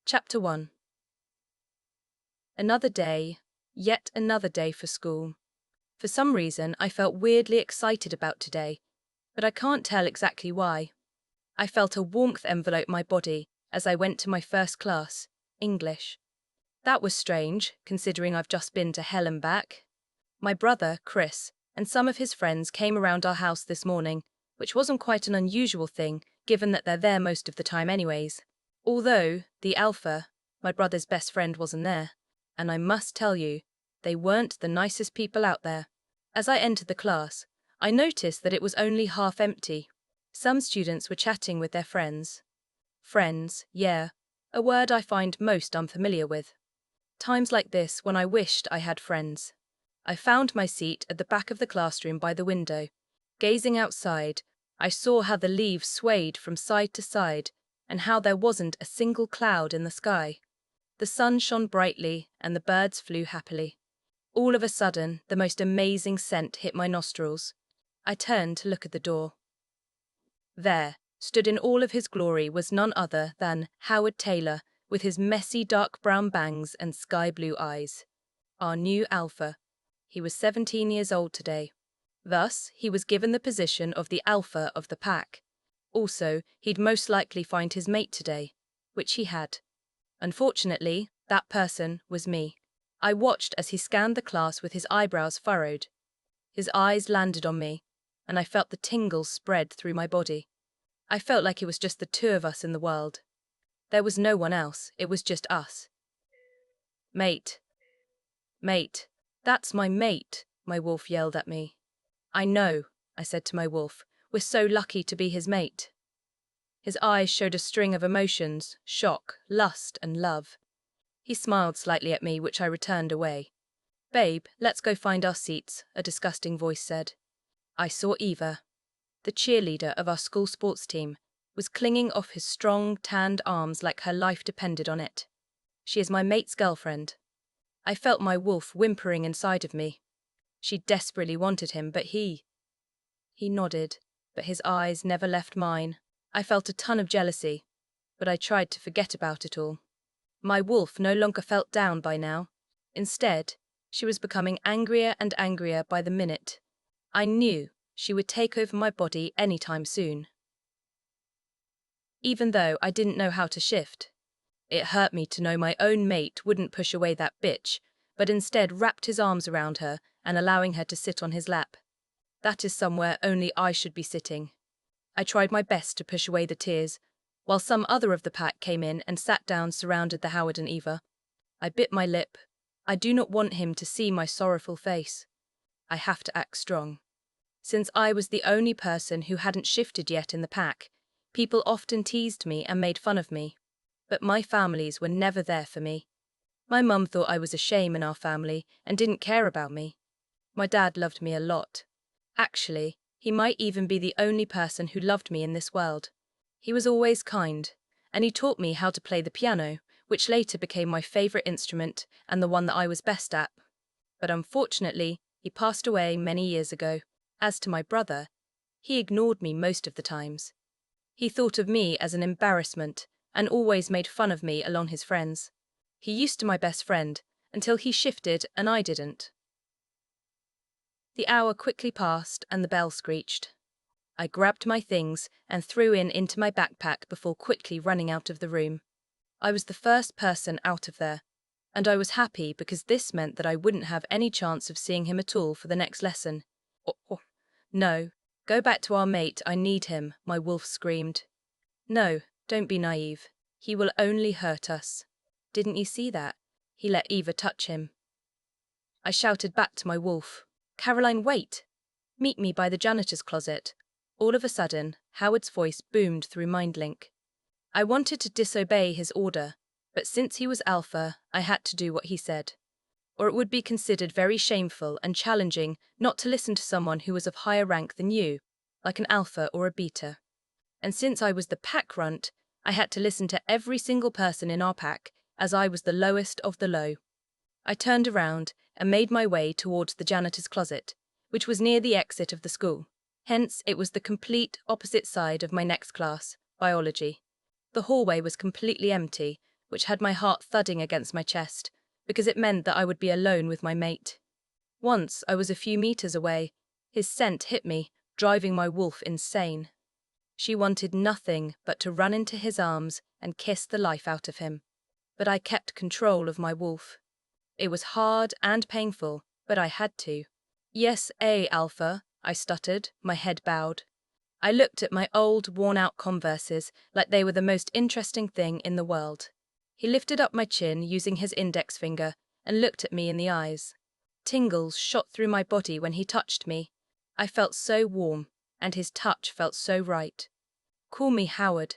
Chapter 1. Another day, yet another day for school. For some reason, I felt weirdly excited about today, but I can't tell exactly why. I felt a warmth envelope my body as I went to my first class, English. That was strange, considering I've just been to hell and back. My brother, Chris, and some of his friends came around our house this morning, which wasn't quite an unusual thing, given that they're there most of the time anyways. Although, the Alpha, my brother's best friend, wasn't there. And I must tell you, they weren't the nicest people out there. As I entered the class, I noticed that it was only half empty. Some students were chatting with their friends. Friends, yeah, a word I find most unfamiliar with. Times like this when I wished I had friends. I found my seat at the back of the classroom by the window. Gazing outside, I saw how the leaves swayed from side to side and how there wasn't a single cloud in the sky. The sun shone brightly and the birds flew happily. All of a sudden, the most amazing scent hit my nostrils. I turned to look at the door. There, stood in all of his glory, was none other than Howard Taylor, with his messy dark brown bangs and sky blue eyes. Our new Alpha. He was 17 years old today. Thus, he was given the position of the Alpha of the pack. Also, he'd most likely find his mate today, which he had. Unfortunately, that person was me. I watched as he scanned the class with his eyebrows furrowed. His eyes landed on me, and I felt the tingles spread through my body. I felt like it was just the two of us in the world. There was no one else, it was just us. Mate. Mate. That's my mate, my wolf yelled at me. I know, I said to my wolf. We're so lucky to be his mate. His eyes showed a string of emotions, shock, lust, and love. He smiled slightly at me, which I returned away. Babe, let's go find our seats, a disgusting voice said. I saw Eva. The cheerleader of our school sports team was clinging off his strong, tanned arms like her life depended on it. She is my mate's girlfriend. I felt my wolf whimpering inside of me. She desperately wanted him, but he nodded, but his eyes never left mine. I felt a ton of jealousy, but I tried to forget about it all. My wolf no longer felt down by now. Instead, she was becoming angrier and angrier by the minute. I knew she would take over my body anytime soon. Even though I didn't know how to shift. It hurt me to know my own mate wouldn't push away that bitch, but instead wrapped his arms around her and allowing her to sit on his lap. That is somewhere only I should be sitting. I tried my best to push away the tears, while some other of the pack came in and sat down surrounded the Howard and Eva. I bit my lip. I do not want him to see my sorrowful face. I have to act strong. Since I was the only person who hadn't shifted yet in the pack, people often teased me and made fun of me. But my families were never there for me. My mum thought I was a shame in our family and didn't care about me. My dad loved me a lot. Actually, he might even be the only person who loved me in this world. He was always kind, and he taught me how to play the piano, which later became my favorite instrument and the one that I was best at. But unfortunately, he passed away many years ago. As to my brother, he ignored me most of the times. He thought of me as an embarrassment and always made fun of me along his friends. He used to be my best friend until he shifted and I didn't. The hour quickly passed and the bell screeched. I grabbed my things and threw into my backpack before quickly running out of the room. I was the first person out of there, and I was happy because this meant that I wouldn't have any chance of seeing him at all for the next lesson. Oh. No, go back to our mate, I need him, my wolf screamed. No, don't be naive. He will only hurt us. Didn't you see that? He let Eva touch him. I shouted back to my wolf. Caroline, wait! Meet me by the janitor's closet. All of a sudden, Howard's voice boomed through MindLink. I wanted to disobey his order, but since he was Alpha, I had to do what he said. Or it would be considered very shameful and challenging not to listen to someone who was of higher rank than you, like an Alpha or a Beta. And since I was the pack runt, I had to listen to every single person in our pack, as I was the lowest of the low. I turned around and made my way towards the janitor's closet, which was near the exit of the school. Hence, it was the complete opposite side of my next class, biology. The hallway was completely empty, which had my heart thudding against my chest, because it meant that I would be alone with my mate. Once I was a few meters away, his scent hit me, driving my wolf insane. She wanted nothing but to run into his arms and kiss the life out of him. But I kept control of my wolf. It was hard and painful, but I had to. Yes, Alpha, I stuttered, my head bowed. I looked at my old, worn-out Converses like they were the most interesting thing in the world. He lifted up my chin using his index finger and looked at me in the eyes. Tingles shot through my body when he touched me. I felt so warm, and his touch felt so right. "Call me Howard,"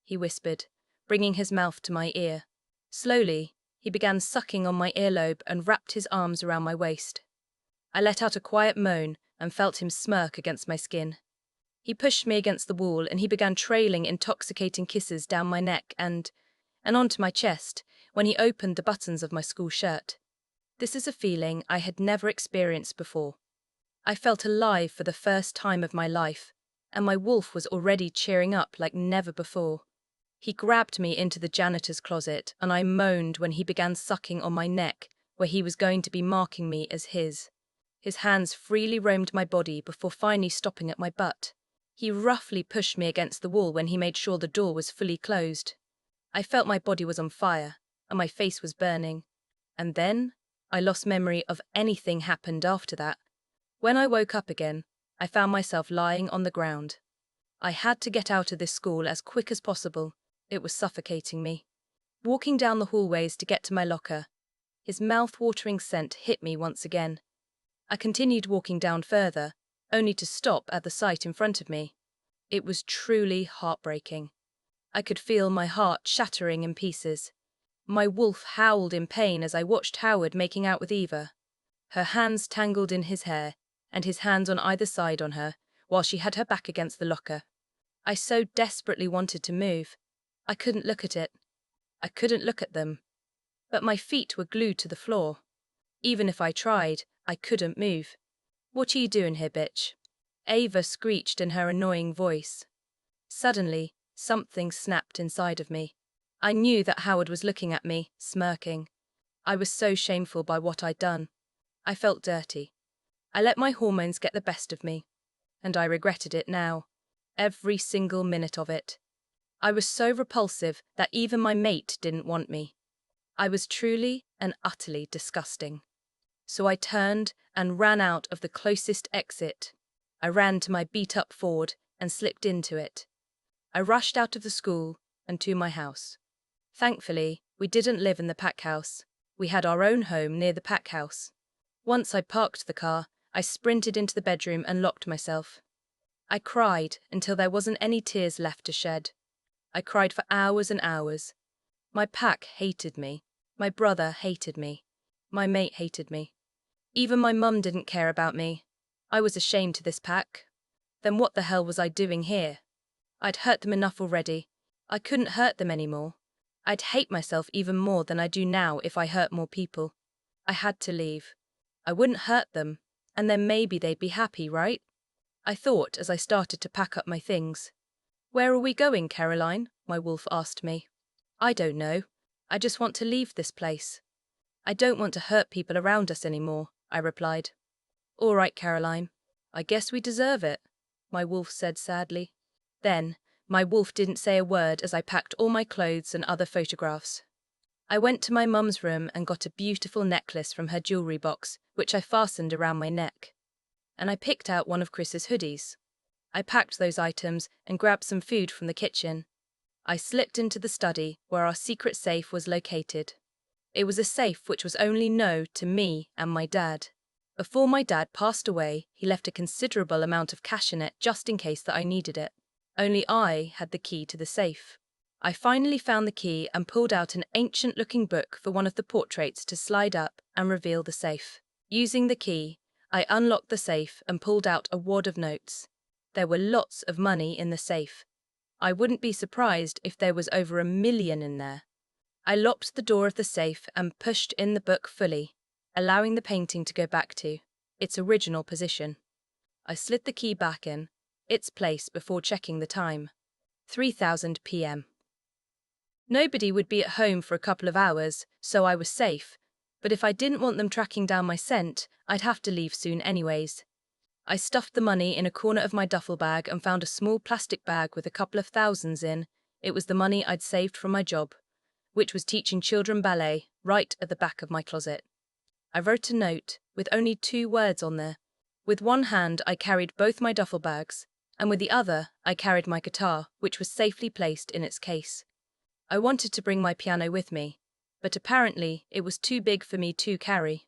he whispered, bringing his mouth to my ear. Slowly, he began sucking on my earlobe and wrapped his arms around my waist. I let out a quiet moan and felt him smirk against my skin. He pushed me against the wall and he began trailing intoxicating kisses down my neck and onto my chest when he opened the buttons of my school shirt. This is a feeling I had never experienced before. I felt alive for the first time of my life, and my wolf was already cheering up like never before. He grabbed me into the janitor's closet and I moaned when he began sucking on my neck where he was going to be marking me as his. His hands freely roamed my body before finally stopping at my butt. He roughly pushed me against the wall when he made sure the door was fully closed. I felt my body was on fire, and my face was burning. And then, I lost memory of anything happened after that. When I woke up again, I found myself lying on the ground. I had to get out of this school as quick as possible. It was suffocating me. Walking down the hallways to get to my locker, his mouth-watering scent hit me once again. I continued walking down further, only to stop at the sight in front of me. It was truly heartbreaking. I could feel my heart shattering in pieces. My wolf howled in pain as I watched Howard making out with Eva. Her hands tangled in his hair, and his hands on either side on her, while she had her back against the locker. I so desperately wanted to move. I couldn't look at it. I couldn't look at them. But my feet were glued to the floor. Even if I tried, I couldn't move. "What are you doing here, bitch?" Ava screeched in her annoying voice. Suddenly, something snapped inside of me. I knew that Howard was looking at me, smirking. I was so shameful by what I'd done. I felt dirty. I let my hormones get the best of me. And I regretted it now. Every single minute of it. I was so repulsive that even my mate didn't want me. I was truly and utterly disgusting. So I turned and ran out of the closest exit. I ran to my beat-up Ford and slipped into it. I rushed out of the school and to my house. Thankfully, we didn't live in the pack house. We had our own home near the pack house. Once I parked the car, I sprinted into the bedroom and locked myself. I cried until there wasn't any tears left to shed. I cried for hours and hours. My pack hated me. My brother hated me. My mate hated me. Even my mum didn't care about me. I was ashamed to this pack. Then what the hell was I doing here? I'd hurt them enough already. I couldn't hurt them anymore. I'd hate myself even more than I do now if I hurt more people. I had to leave. I wouldn't hurt them, and then maybe they'd be happy, right? I thought as I started to pack up my things. "Where are we going, Caroline?" my wolf asked me. "I don't know. I just want to leave this place. I don't want to hurt people around us anymore," I replied. "All right, Caroline. I guess we deserve it," my wolf said sadly. Then, my wolf didn't say a word as I packed all my clothes and other photographs. I went to my mum's room and got a beautiful necklace from her jewelry box, which I fastened around my neck. And I picked out one of Chris's hoodies. I packed those items and grabbed some food from the kitchen. I slipped into the study where our secret safe was located. It was a safe which was only known to me and my dad. Before my dad passed away, he left a considerable amount of cash in it just in case that I needed it. Only I had the key to the safe. I finally found the key and pulled out an ancient-looking book for one of the portraits to slide up and reveal the safe. Using the key, I unlocked the safe and pulled out a wad of notes. There were lots of money in the safe. I wouldn't be surprised if there was over $1 million in there. I locked the door of the safe and pushed in the book fully, allowing the painting to go back to its original position. I slid the key back in its place before checking the time. 3:00 p.m. Nobody would be at home for a couple of hours, so I was safe. But if I didn't want them tracking down my scent, I'd have to leave soon anyways. I stuffed the money in a corner of my duffel bag and found a small plastic bag with a couple of thousands in. It was the money I'd saved from my job, which was teaching children ballet, right at the back of my closet. I wrote a note, with only 2 words on there. With one hand I carried both my duffel bags, and with the other I carried my guitar, which was safely placed in its case. I wanted to bring my piano with me, but apparently it was too big for me to carry.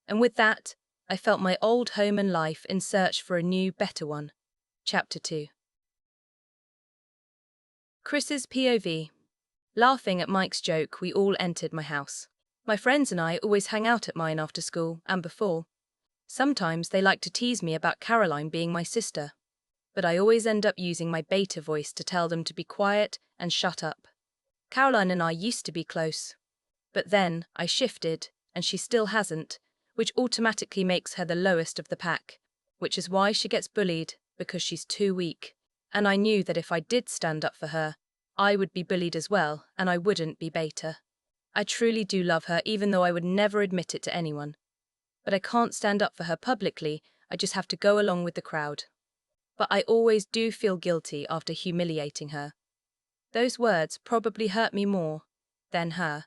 And with that, I felt my old home and life in search for a new, better one. Chapter 2. Chris's POV. Laughing at Mike's joke, we all entered my house. My friends and I always hang out at mine after school and before. Sometimes they like to tease me about Caroline being my sister, but I always end up using my beta voice to tell them to be quiet and shut up. Caroline and I used to be close, but then I shifted and she still hasn't, which automatically makes her the lowest of the pack, which is why she gets bullied, because she's too weak. And I knew that if I did stand up for her, I would be bullied as well, and I wouldn't be beta. I truly do love her, even though I would never admit it to anyone. But I can't stand up for her publicly, I just have to go along with the crowd. But I always do feel guilty after humiliating her. Those words probably hurt me more than her.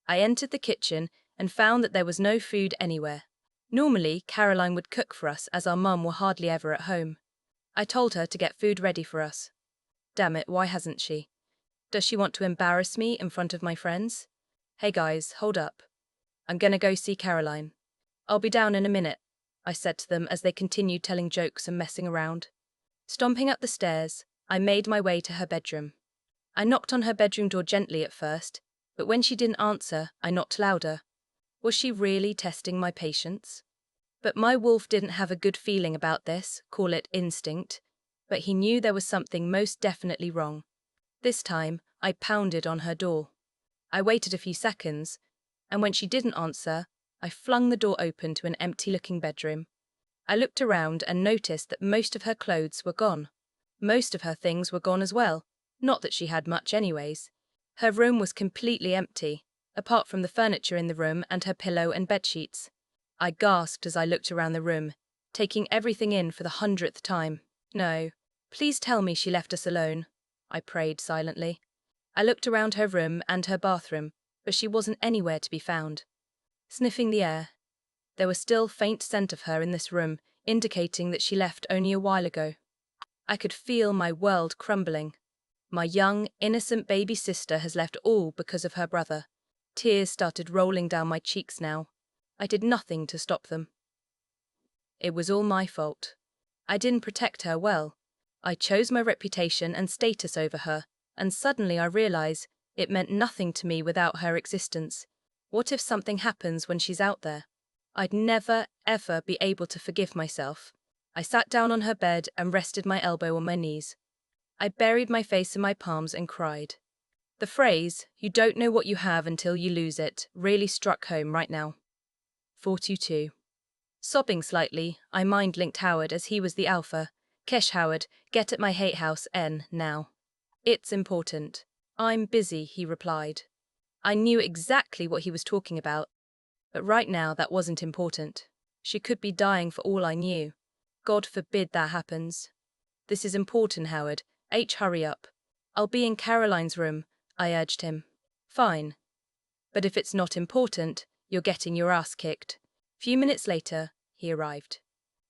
I entered the kitchen and found that there was no food anywhere. Normally, Caroline would cook for us as our mum were hardly ever at home. I told her to get food ready for us. Damn it, why hasn't she? Does she want to embarrass me in front of my friends? Hey guys, hold up. I'm gonna go see Caroline. I'll be down in a minute, I said to them as they continued telling jokes and messing around. Stomping up the stairs, I made my way to her bedroom. I knocked on her bedroom door gently at first, but when she didn't answer, I knocked louder. Was she really testing my patience? But my wolf didn't have a good feeling about this, call it instinct, but he knew there was something most definitely wrong. This time, I pounded on her door. I waited a few seconds, and when she didn't answer, I flung the door open to an empty-looking bedroom. I looked around and noticed that most of her clothes were gone. Most of her things were gone as well, not that she had much anyways. Her room was completely empty, apart from the furniture in the room and her pillow and bedsheets. I gasped as I looked around the room, taking everything in for the 100th time. No, please tell me she left us alone, I prayed silently. I looked around her room and her bathroom, but she wasn't anywhere to be found. Sniffing the air, there was still faint scent of her in this room, indicating that she left only a while ago. I could feel my world crumbling. My young, innocent baby sister has left all because of her brother. Tears started rolling down my cheeks now. I did nothing to stop them. It was all my fault. I didn't protect her well. I chose my reputation and status over her, and suddenly I realize it meant nothing to me without her existence. What if something happens when she's out there? I'd never, ever be able to forgive myself. I sat down on her bed and rested my elbow on my knees. I buried my face in my palms and cried. The phrase, "you don't know what you have until you lose it," really struck home right now. 42. Sobbing slightly, I mind-linked Howard as he was the alpha. Kesh Howard, get at my hate house, N, now. It's important. I'm busy, he replied. I knew exactly what he was talking about, but right now that wasn't important. She could be dying for all I knew. God forbid that happens. This is important, Howard. Hurry up. I'll be in Caroline's room, I urged him. Fine. But if it's not important, you're getting your ass kicked. Few minutes later, he arrived.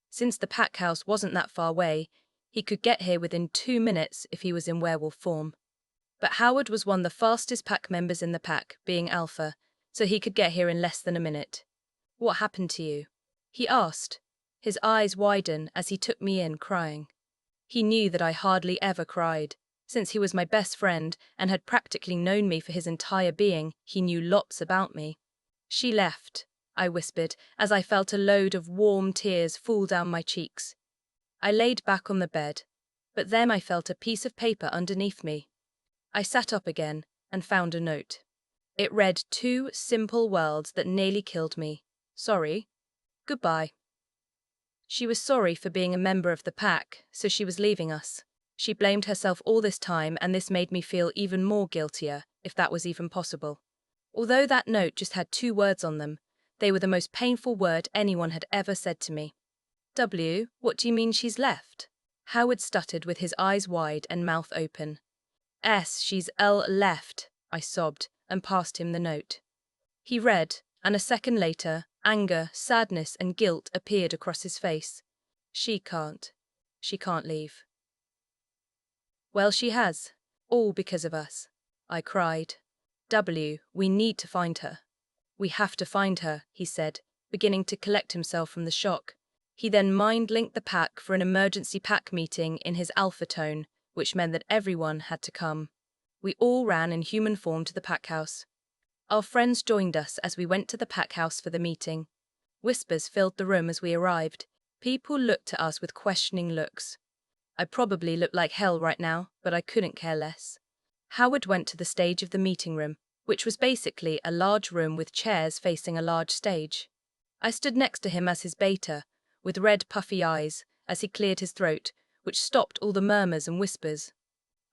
Since the pack house wasn't that far away, he could get here within 2 minutes if he was in werewolf form. But Howard was one of the fastest pack members in the pack, being alpha, so he could get here in less than a minute. What happened to you? He asked. His eyes widened as he took me in, crying. He knew that I hardly ever cried. Since he was my best friend and had practically known me for his entire being, he knew lots about me. She left, I whispered, as I felt a load of warm tears fall down my cheeks. I laid back on the bed, but then I felt a piece of paper underneath me. I sat up again and found a note. It read 2 simple words that nearly killed me. Sorry. Goodbye. She was sorry for being a member of the pack, so she was leaving us. She blamed herself all this time, and this made me feel even more guiltier, if that was even possible. Although that note just had 2 words on them, they were the most painful word anyone had ever said to me. W, what do you mean she's left? Howard stuttered with his eyes wide and mouth open. S, she's left, I sobbed, and passed him the note. He read, and a second later, anger, sadness, and guilt appeared across his face. She can't leave. Well, she has. All because of us. I cried. W, we need to find her. We have to find her, he said, beginning to collect himself from the shock. He then mind-linked the pack for an emergency pack meeting in his alpha tone, which meant that everyone had to come. We all ran in human form to the pack house. Our friends joined us as we went to the pack house for the meeting. Whispers filled the room as we arrived. People looked at us with questioning looks. I probably looked like hell right now, but I couldn't care less. Howard went to the stage of the meeting room, which was basically a large room with chairs facing a large stage. I stood next to him as his beta, with red puffy eyes, as he cleared his throat, which stopped all the murmurs and whispers.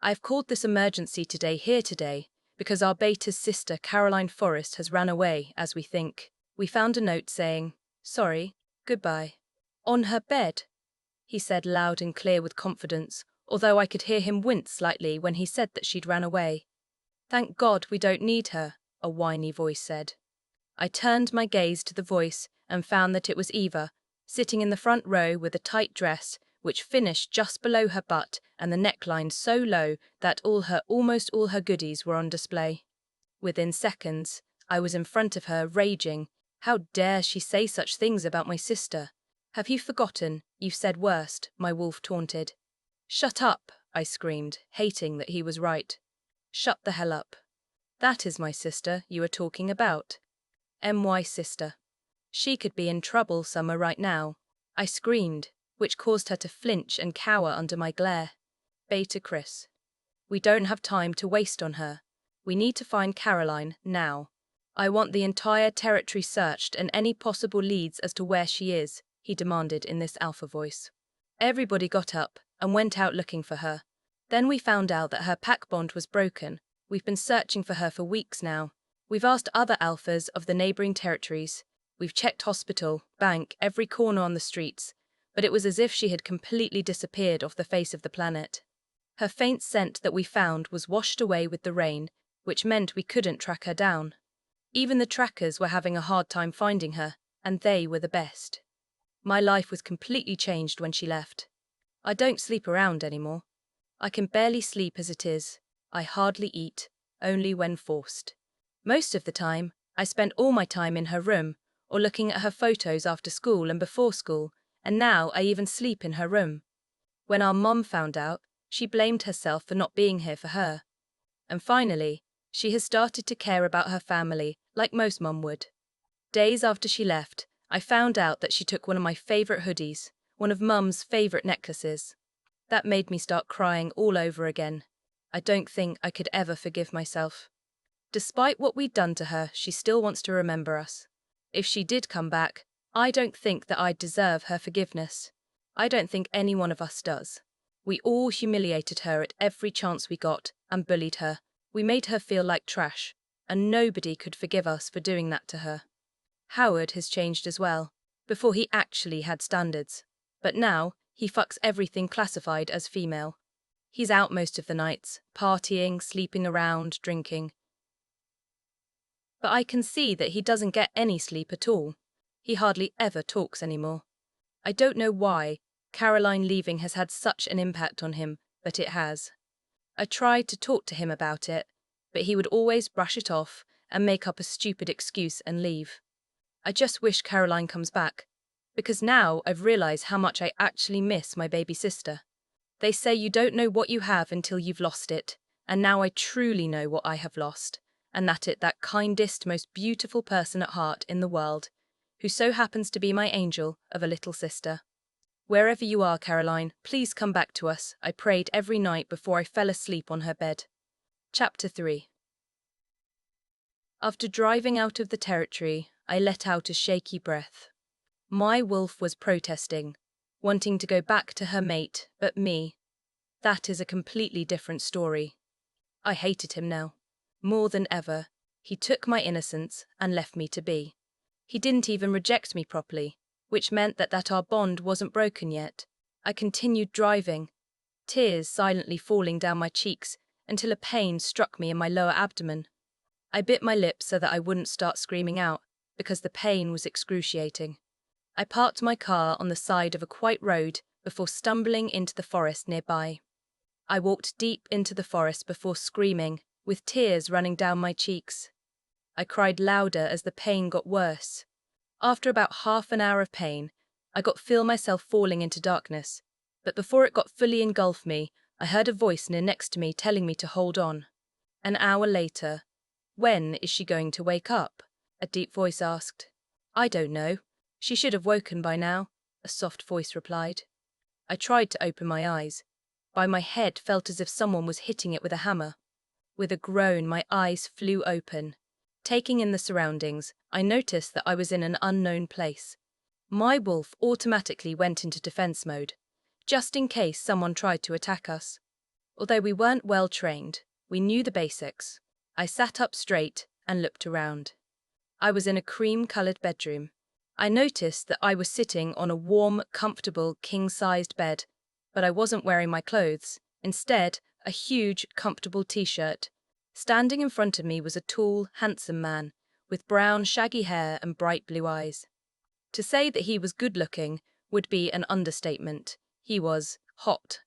I've called this emergency today, because our beta's sister Caroline Forrest has ran away, as we think. We found a note saying, sorry, goodbye. On her bed, he said loud and clear with confidence, although I could hear him wince slightly when he said that she'd ran away. Thank God we don't need her, a whiny voice said. I turned my gaze to the voice and found that it was Eva, sitting in the front row with a tight dress which finished just below her butt and the neckline so low that almost all her goodies were on display. Within seconds, I was in front of her, raging. How dare she say such things about my sister? Have you forgotten? You've said worst, my wolf taunted. Shut up, I screamed, hating that he was right. Shut the hell up. That is my sister you are talking about. My sister. She could be in trouble somewhere right now. I screamed, which caused her to flinch and cower under my glare. Beta Chris. We don't have time to waste on her. We need to find Caroline, now. I want the entire territory searched and any possible leads as to where she is, he demanded in this alpha voice. Everybody got up and went out looking for her. Then we found out that her pack bond was broken. We've been searching for her for weeks now. We've asked other alphas of the neighboring territories. We've checked hospital, bank, every corner on the streets, but it was as if she had completely disappeared off the face of the planet. Her faint scent that we found was washed away with the rain, which meant we couldn't track her down. Even the trackers were having a hard time finding her, and they were the best. My life was completely changed when she left. I don't sleep around anymore. I can barely sleep as it is. I hardly eat, only when forced. Most of the time, I spent all my time in her room, or looking at her photos after school and before school, and now I even sleep in her room. When our mom found out, she blamed herself for not being here for her. And finally, she has started to care about her family, like most mom would. Days after she left, I found out that she took one of my favorite hoodies, one of Mum's favorite necklaces. That made me start crying all over again. I don't think I could ever forgive myself. Despite what we'd done to her, she still wants to remember us. If she did come back, I don't think that I'd deserve her forgiveness. I don't think any one of us does. We all humiliated her at every chance we got and bullied her. We made her feel like trash, and nobody could forgive us for doing that to her. Howard has changed as well. Before he actually had standards. But now, he fucks everything classified as female. He's out most of the nights, partying, sleeping around, drinking. But I can see that he doesn't get any sleep at all. He hardly ever talks anymore. I don't know why Caroline leaving has had such an impact on him, but it has. I tried to talk to him about it, but he would always brush it off and make up a stupid excuse and leave. I just wish Caroline comes back, because now I've realized how much I actually miss my baby sister. They say you don't know what you have until you've lost it, and now I truly know what I have lost, and that kindest, most beautiful person at heart in the world, who so happens to be my angel of a little sister. Wherever you are, Caroline, please come back to us, I prayed every night before I fell asleep on her bed. Chapter 3. After driving out of the territory, I let out a shaky breath. My wolf was protesting, wanting to go back to her mate, but me. That is a completely different story. I hated him now. More than ever. He took my innocence and left me to be. He didn't even reject me properly, which meant that our bond wasn't broken yet. I continued driving, tears silently falling down my cheeks until a pain struck me in my lower abdomen. I bit my lip so that I wouldn't start screaming out, because the pain was excruciating. I parked my car on the side of a quiet road before stumbling into the forest nearby. I walked deep into the forest before screaming, with tears running down my cheeks. I cried louder as the pain got worse. After about half an hour of pain, I could feel myself falling into darkness, but before it got fully engulfed me, I heard a voice near next to me telling me to hold on. An hour later, "When is she going to wake up?" a deep voice asked. "I don't know. She should have woken by now," a soft voice replied. I tried to open my eyes, but my head felt as if someone was hitting it with a hammer. With a groan, my eyes flew open. Taking in the surroundings, I noticed that I was in an unknown place. My wolf automatically went into defense mode, just in case someone tried to attack us. Although we weren't well trained, we knew the basics. I sat up straight and looked around. I was in a cream-colored bedroom. I noticed that I was sitting on a warm, comfortable, king-sized bed, but I wasn't wearing my clothes. Instead, a huge, comfortable t-shirt. Standing in front of me was a tall, handsome man, with brown, shaggy hair and bright blue eyes. To say that he was good-looking would be an understatement. He was hot.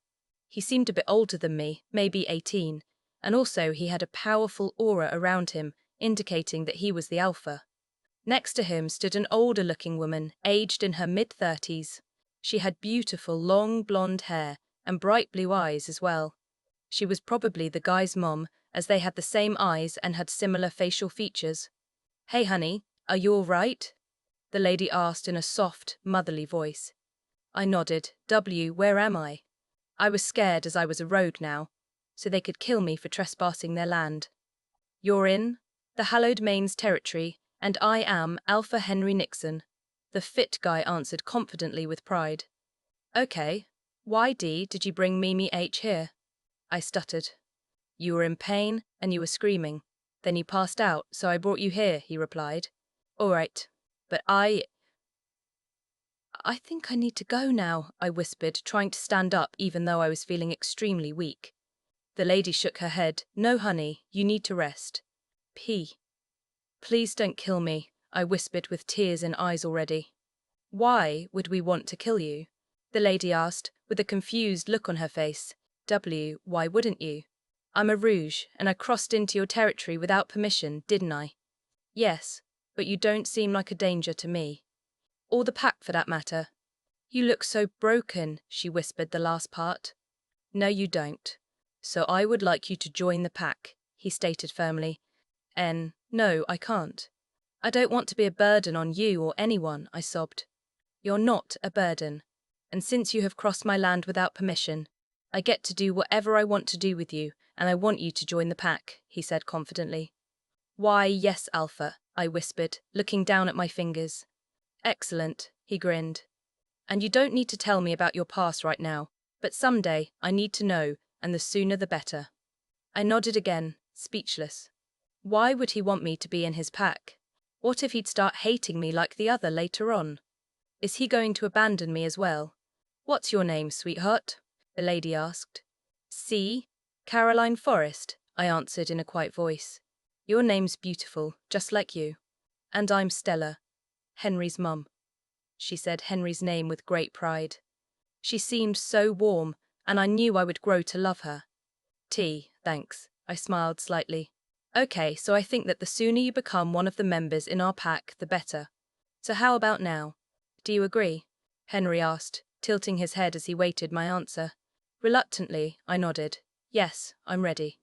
He seemed a bit older than me, maybe 18, and also he had a powerful aura around him, indicating that he was the alpha. Next to him stood an older-looking woman, aged in her mid-30s. She had beautiful, long blonde hair and bright blue eyes as well. She was probably the guy's mom, as they had the same eyes and had similar facial features. "Hey, honey, are you all right?" the lady asked in a soft, motherly voice. I nodded. Where am I? I was scared as I was a rogue now, so they could kill me for trespassing their land. "You're in the hallowed Main's territory, and I am Alpha Henry Nixon," the fit guy answered confidently with pride. "Okay, why did you bring Mimi H here?" I stuttered. "You were in pain and you were screaming. Then you passed out, so I brought you here," he replied. "All right, but I think I need to go now," I whispered, trying to stand up even though I was feeling extremely weak. The lady shook her head. "No, honey, you need to rest." "Please don't kill me," I whispered with tears in eyes already. "Why would we want to kill you?" the lady asked, with a confused look on her face. Why wouldn't you? I'm a rouge, and I crossed into your territory without permission, didn't I?" "Yes, but you don't seem like a danger to me. Or the pack, for that matter." "You look so broken," she whispered the last part. "No, you don't. So I would like you to join the pack," he stated firmly. No, I can't. I don't want to be a burden on you or anyone," I sobbed. "You're not a burden. And since you have crossed my land without permission, I get to do whatever I want to do with you, and I want you to join the pack," he said confidently. "Why, yes, Alpha," I whispered, looking down at my fingers. "Excellent," he grinned. "And you don't need to tell me about your past right now, but someday I need to know, and the sooner the better." I nodded again, speechless. Why would he want me to be in his pack? What if he'd start hating me like the other later on? Is he going to abandon me as well? "What's your name, sweetheart?" the lady asked. Caroline Forrest," I answered in a quiet voice. "Your name's beautiful, just like you." "And I'm Stella, Henry's mum." She said Henry's name with great pride. She seemed so warm, and I knew I would grow to love her. Thanks," I smiled slightly. "Okay, so I think that the sooner you become one of the members in our pack, the better. So how about now? Do you agree?" Henry asked, tilting his head as he waited my answer. Reluctantly, I nodded. "Yes, I'm ready."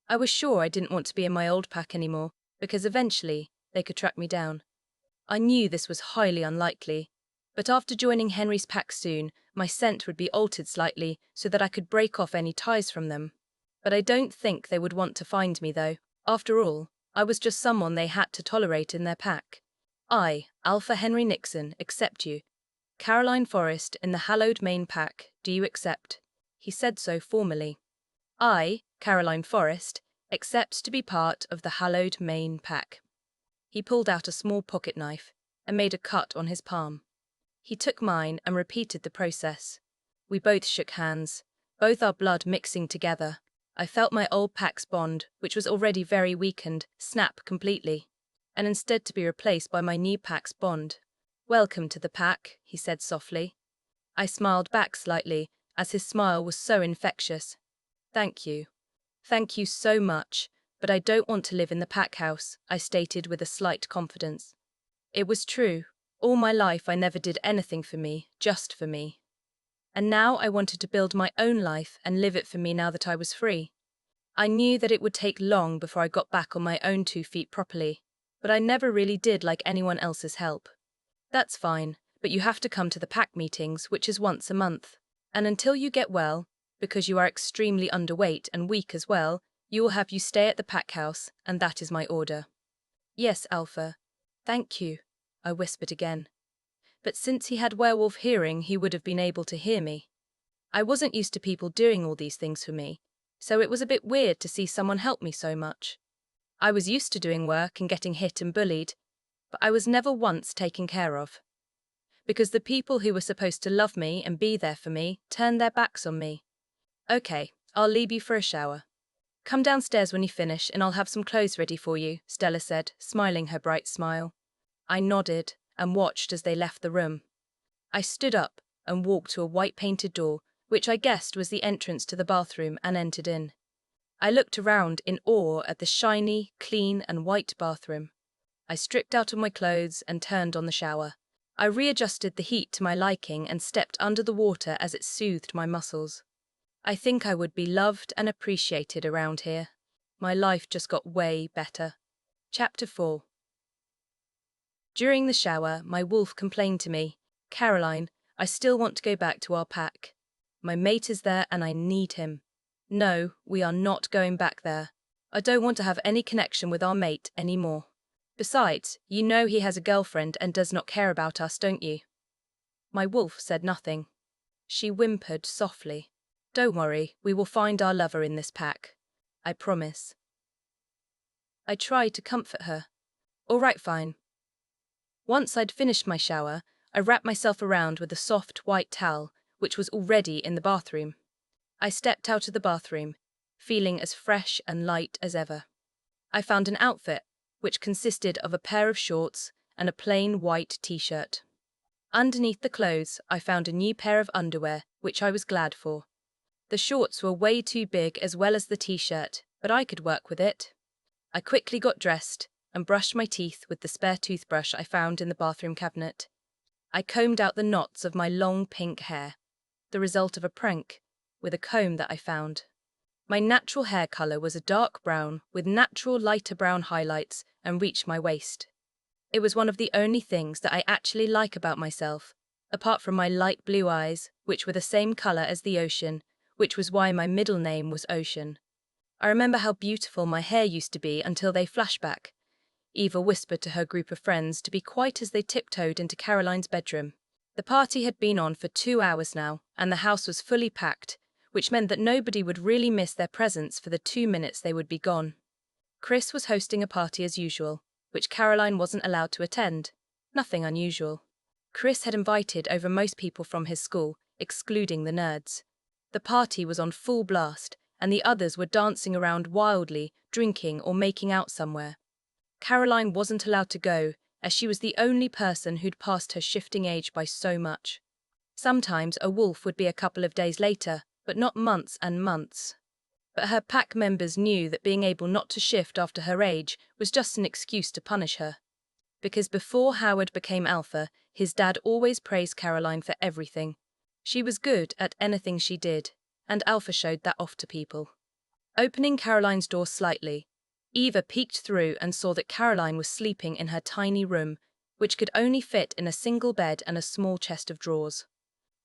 I was sure I didn't want to be in my old pack anymore, because eventually they could track me down. I knew this was highly unlikely, but after joining Henry's pack soon, my scent would be altered slightly so that I could break off any ties from them. But I don't think they would want to find me, though. After all, I was just someone they had to tolerate in their pack. "I, Alpha Henry Nixon, accept you. Caroline Forrest in the hallowed Main pack, do you accept?" he said so formally. I, Caroline Forrest, accept to be part of the hallowed Maine pack. He pulled out a small pocket knife and made a cut on his palm. He took mine and repeated the process. We both shook hands, both our blood mixing together. I felt my old pack's bond, which was already very weakened, snap completely, and instead to be replaced by my new pack's bond. "Welcome to the pack," he said softly. I smiled back slightly, as his smile was so infectious. "Thank you. Thank you so much, but I don't want to live in the pack house," I stated with a slight confidence. It was true. All my life I never did anything for me, just for me. And now I wanted to build my own life and live it for me now that I was free. I knew that it would take long before I got back on my own 2 feet properly, but I never really did like anyone else's help. "That's fine, but you have to come to the pack meetings, which is once a month. And until you get well, because you are extremely underweight and weak as well, you will have you stay at the pack house, and that is my order." "Yes, Alpha. Thank you," I whispered again. But since he had werewolf hearing, he would have been able to hear me. I wasn't used to people doing all these things for me, so it was a bit weird to see someone help me so much. I was used to doing work and getting hit and bullied, but I was never once taken care of. Because the people who were supposed to love me and be there for me turned their backs on me. "Okay, I'll leave you for a shower. Come downstairs when you finish and I'll have some clothes ready for you," Stella said, smiling her bright smile. I nodded and watched as they left the room. I stood up and walked to a white-painted door, which I guessed was the entrance to the bathroom, and entered in. I looked around in awe at the shiny, clean and white bathroom. I stripped out of my clothes and turned on the shower. I readjusted the heat to my liking and stepped under the water as it soothed my muscles. I think I would be loved and appreciated around here. My life just got way better. Chapter 4. During the shower, my wolf complained to me, "Caroline, I still want to go back to our pack. My mate is there and I need him." "No, we are not going back there. I don't want to have any connection with our mate anymore. Besides, you know he has a girlfriend and does not care about us, don't you?" My wolf said nothing. She whimpered softly. "Don't worry, we will find our lover in this pack. I promise." I tried to comfort her. "All right, fine." Once I'd finished my shower, I wrapped myself around with a soft white towel, which was already in the bathroom. I stepped out of the bathroom, feeling as fresh and light as ever. I found an outfit, which consisted of a pair of shorts and a plain white t-shirt. Underneath the clothes, I found a new pair of underwear, which I was glad for. The shorts were way too big as well as the t-shirt, but I could work with it. I quickly got dressed and brushed my teeth with the spare toothbrush I found in the bathroom cabinet. I combed out the knots of my long pink hair, the result of a prank, with a comb that I found. My natural hair color was a dark brown with natural lighter brown highlights and reached my waist. It was one of the only things that I actually like about myself, apart from my light blue eyes, which were the same color as the ocean, which was why my middle name was Ocean. I remember how beautiful my hair used to be until they flashback. Eva whispered to her group of friends to be quiet as they tiptoed into Caroline's bedroom. The party had been on for 2 hours now, and the house was fully packed, which meant that nobody would really miss their presence for the 2 minutes they would be gone. Chris was hosting a party as usual, which Caroline wasn't allowed to attend. Nothing unusual. Chris had invited over most people from his school, excluding the nerds. The party was on full blast, and the others were dancing around wildly, drinking or making out somewhere. Caroline wasn't allowed to go, as she was the only person who'd passed her shifting age by so much. Sometimes a wolf would be a couple of days later, but not months and months. But her pack members knew that being able not to shift after her age was just an excuse to punish her. Because before Howard became Alpha, his dad always praised Caroline for everything. She was good at anything she did, and Alpha showed that off to people. Opening Caroline's door slightly, Eva peeked through and saw that Caroline was sleeping in her tiny room, which could only fit in a single bed and a small chest of drawers.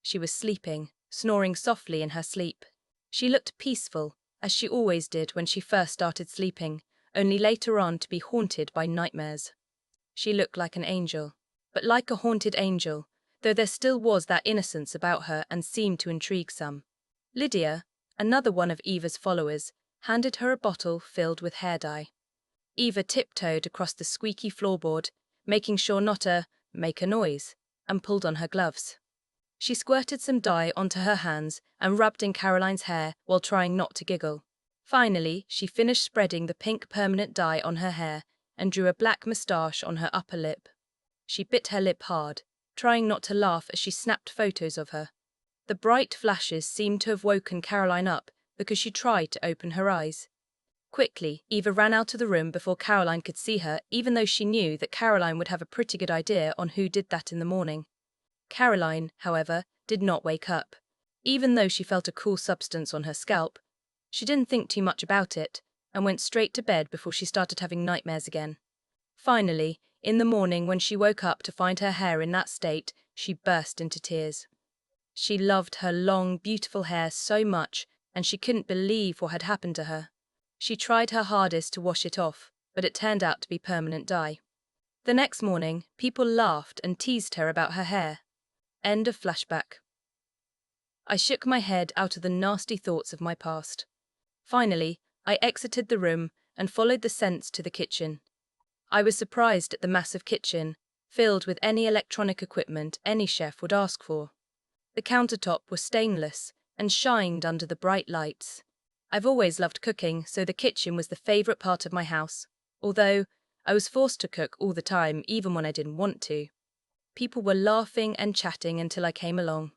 She was sleeping, snoring softly in her sleep. She looked peaceful, as she always did when she first started sleeping, only later on to be haunted by nightmares. She looked like an angel, but like a haunted angel, though there still was that innocence about her and seemed to intrigue some. Lydia, another one of Eva's followers, handed her a bottle filled with hair dye. Eva tiptoed across the squeaky floorboard, making sure not to make a noise, and pulled on her gloves. She squirted some dye onto her hands and rubbed in Caroline's hair while trying not to giggle. Finally, she finished spreading the pink permanent dye on her hair and drew a black moustache on her upper lip. She bit her lip hard, trying not to laugh as she snapped photos of her. The bright flashes seemed to have woken Caroline up because she tried to open her eyes. Quickly, Eva ran out of the room before Caroline could see her, even though she knew that Caroline would have a pretty good idea on who did that in the morning. Caroline, however, did not wake up. Even though she felt a cool substance on her scalp, she didn't think too much about it and went straight to bed before she started having nightmares again. Finally, in the morning when she woke up to find her hair in that state, she burst into tears. She loved her long, beautiful hair so much, and she couldn't believe what had happened to her. She tried her hardest to wash it off, but it turned out to be permanent dye. The next morning, people laughed and teased her about her hair. End of flashback. I shook my head out of the nasty thoughts of my past. Finally, I exited the room and followed the scents to the kitchen. I was surprised at the massive kitchen, filled with any electronic equipment any chef would ask for. The countertop was stainless and shined under the bright lights. I've always loved cooking, so the kitchen was the favorite part of my house, although I was forced to cook all the time, even when I didn't want to. People were laughing and chatting until I came along.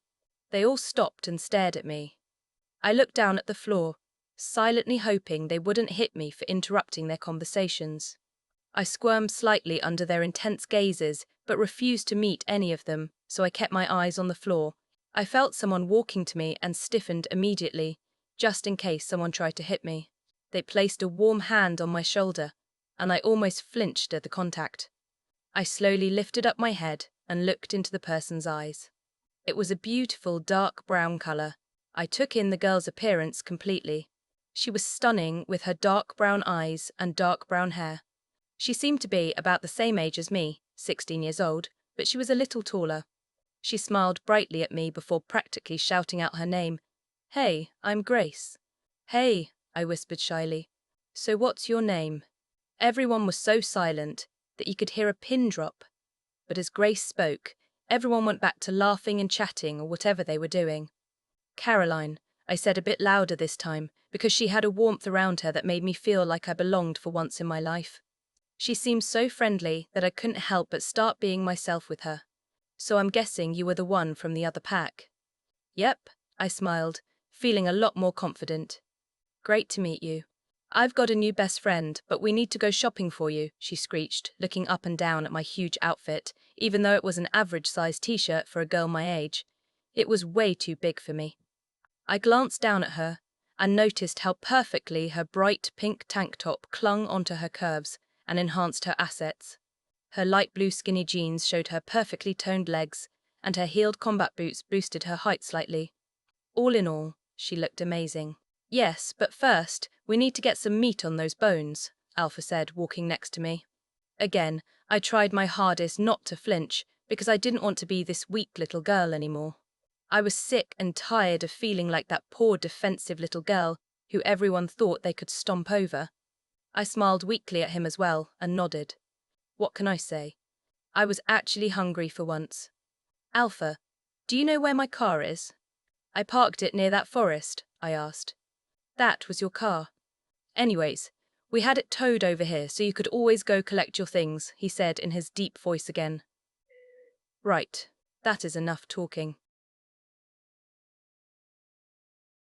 They all stopped and stared at me. I looked down at the floor, silently hoping they wouldn't hit me for interrupting their conversations. I squirmed slightly under their intense gazes, but refused to meet any of them, so I kept my eyes on the floor. I felt someone walking to me and stiffened immediately, just in case someone tried to hit me. They placed a warm hand on my shoulder, and I almost flinched at the contact. I slowly lifted up my head and looked into the person's eyes. It was a beautiful dark brown color. I took in the girl's appearance completely. She was stunning with her dark brown eyes and dark brown hair. She seemed to be about the same age as me, 16 years old, but she was a little taller. She smiled brightly at me before practically shouting out her name. "Hey, I'm Grace." "Hey," I whispered shyly. "So what's your name?" Everyone was so silent that you could hear a pin drop. But as Grace spoke, everyone went back to laughing and chatting or whatever they were doing. "Caroline," I said a bit louder this time, because she had a warmth around her that made me feel like I belonged for once in my life. She seemed so friendly that I couldn't help but start being myself with her. "So I'm guessing you were the one from the other pack." "Yep," I smiled, feeling a lot more confident. "Great to meet you." "I've got a new best friend, but we need to go shopping for you," she screeched, looking up and down at my huge outfit, even though it was an average-sized t-shirt for a girl my age. It was way too big for me. I glanced down at her and noticed how perfectly her bright pink tank top clung onto her curves and enhanced her assets. Her light blue skinny jeans showed her perfectly toned legs, and her heeled combat boots boosted her height slightly. All in all, she looked amazing. "Yes, but first, we need to get some meat on those bones," Alpha said, walking next to me. Again, I tried my hardest not to flinch, because I didn't want to be this weak little girl anymore. I was sick and tired of feeling like that poor defensive little girl who everyone thought they could stomp over. I smiled weakly at him as well and nodded. What can I say? I was actually hungry for once. "Alpha, do you know where my car is?" "I parked it near that forest," I asked. "That was your car. Anyways, we had it towed over here so you could always go collect your things," he said in his deep voice again. "Right, that is enough talking."